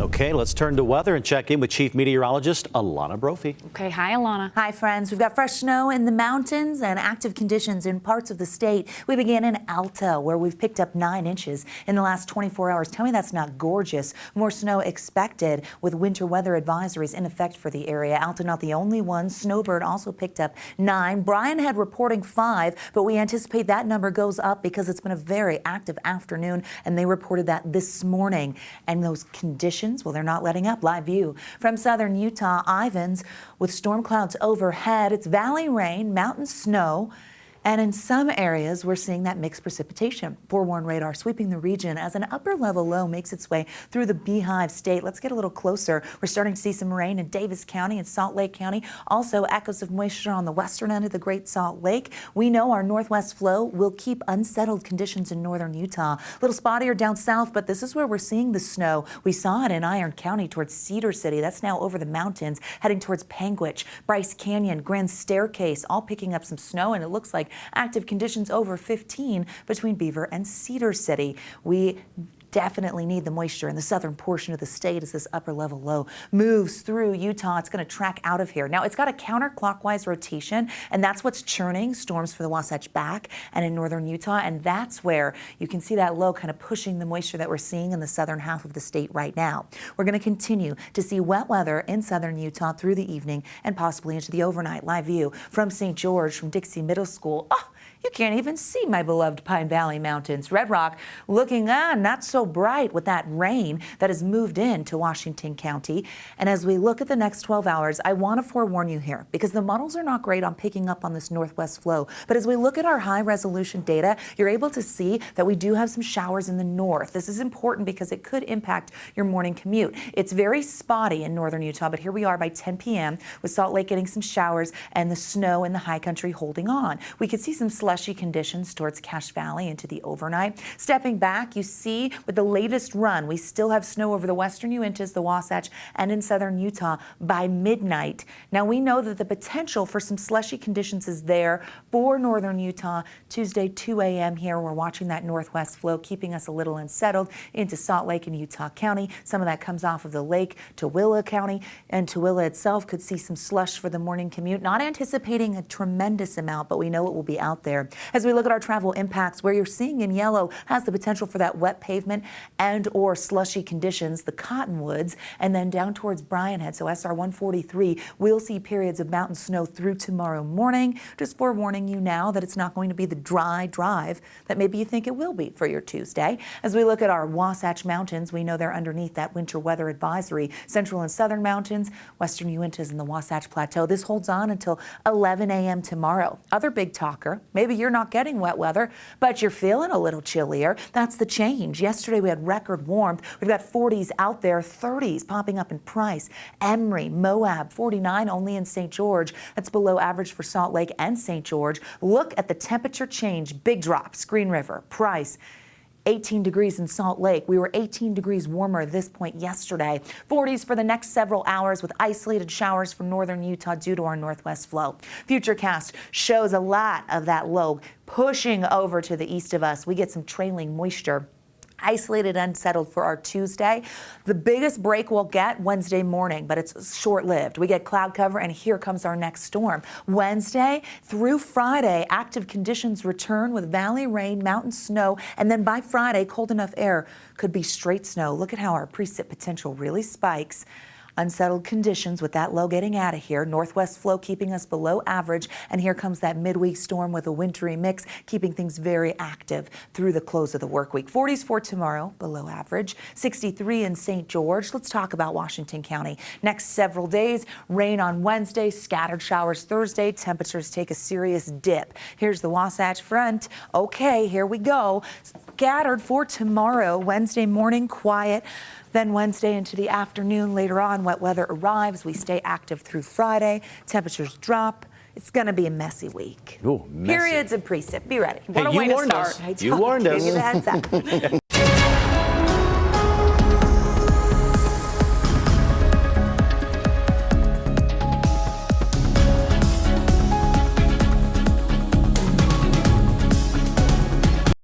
Okay, let's turn to weather and check in with Chief Meteorologist Alana Brophy. Okay, hi Alana. Hi friends, we've got fresh snow in the mountains and active conditions in parts of the state. We begin in Alta, where we've picked up 9 inches in the last 24 hours. Tell me that's not gorgeous. More snow expected with winter weather advisories in effect for the area. Alta not the only one. Snowbird also picked up 9. Bryan had reporting 5, but we anticipate that number goes up because it's been a very active afternoon, and they reported that this morning. And those conditions, well, they're not letting up. Live view from southern Utah, Ivins, with storm clouds overhead. It's valley rain, mountain snow, and in some areas we're seeing that mixed precipitation. Forewarn radar sweeping the region as an upper level low makes its way through the Beehive State. Let's get a little closer. We're starting to see some rain in Davis County and Salt Lake County. Also echoes of moisture on the western end of the Great Salt Lake. We know our northwest flow will keep unsettled conditions in northern Utah. A little spottier down south, but this is where we're seeing the snow. We saw it in Iron County towards Cedar City. That's now over the mountains, heading towards Panguitch, Bryce Canyon, Grand Staircase, all picking up some snow, and it looks like active conditions over 15 between Beaver and Cedar City. We definitely need the moisture in the southern portion of the state as this upper level low moves through Utah. It's going to track out of here. Now, it's got a counterclockwise rotation, and that's what's churning storms for the Wasatch back and in northern Utah. And that's where you can see that low kind of pushing the moisture that we're seeing in the southern half of the state right now. We're going to continue to see wet weather in southern Utah through the evening and possibly into the overnight. Live view from St. George, from Dixie Middle School. Oh, you can't even see my beloved Pine Valley Mountains. Red Rock looking not so bright with that rain that has moved into Washington County. And as we look at the next 12 hours, I want to forewarn you here because the models are not great on picking up on this northwest flow. But as we look at our high resolution data, you're able to see that we do have some showers in the north. This is important because it could impact your morning commute. It's very spotty in northern Utah, but here we are by 10 p.m. with Salt Lake getting some showers and the snow in the high country holding on. We could see some slushy conditions towards Cache Valley into the overnight. Stepping back, you see with the latest run, we still have snow over the western Uintas, the Wasatch, and in southern Utah by midnight. Now, we know that the potential for some slushy conditions is there for northern Utah. Tuesday, 2 a.m. here, we're watching that northwest flow, keeping us a little unsettled into Salt Lake and Utah County. Some of that comes off of the lake. Tooele County and Tooele itself could see some slush for the morning commute. Not anticipating a tremendous amount, but we know it will be out there. As we look at our travel impacts, where you're seeing in yellow has the potential for that wet pavement and or slushy conditions, the Cottonwoods, and then down towards Bryan Head, so SR 143, we'll see periods of mountain snow through tomorrow morning. Just forewarning you now that it's not going to be the dry drive that maybe you think it will be for your Tuesday. As we look at our Wasatch Mountains, we know they're underneath that winter weather advisory. Central and southern mountains, western Uintas, and the Wasatch Plateau. This holds on until 11 a.m. tomorrow. Other big talker, maybe you're not getting wet weather, but you're feeling a little chillier. That's the change. Yesterday we had record warmth. We've got 40s out there, 30s popping up in Price, Emory, Moab, 49 only in St. George. That's below average for Salt Lake and St. George. Look at the temperature change. Big drops. Green River, Price, 18 degrees in Salt Lake. We were 18 degrees warmer at this point yesterday. 40s for the next several hours with isolated showers from northern Utah due to our northwest flow. Futurecast shows a lot of that low pushing over to the east of us. We get some trailing moisture. Isolated, unsettled for our Tuesday. The biggest break we'll get Wednesday morning, but it's short-lived. We get cloud cover, and here comes our next storm. Wednesday through Friday, active conditions return with valley rain, mountain snow, and then by Friday, cold enough air could be straight snow. Look at how our precip potential really spikes. Unsettled conditions with that low getting out of here. Northwest flow keeping us below average. And here comes that midweek storm with a wintry mix, keeping things very active through the close of the work week. 40s for tomorrow, below average. 63 in St. George. Let's talk about Washington County. Next several days, rain on Wednesday, scattered showers Thursday. Temperatures take a serious dip. Here's the Wasatch Front. Okay, here we go. Scattered for tomorrow. Wednesday morning, quiet. Then Wednesday into the afternoon, later on, wet weather arrives. We stay active through Friday. Temperatures drop. It's going to be a messy week. Ooh, messy. Periods of precip. Be ready. Hey, What a way to start. You warned us. Give you the heads up.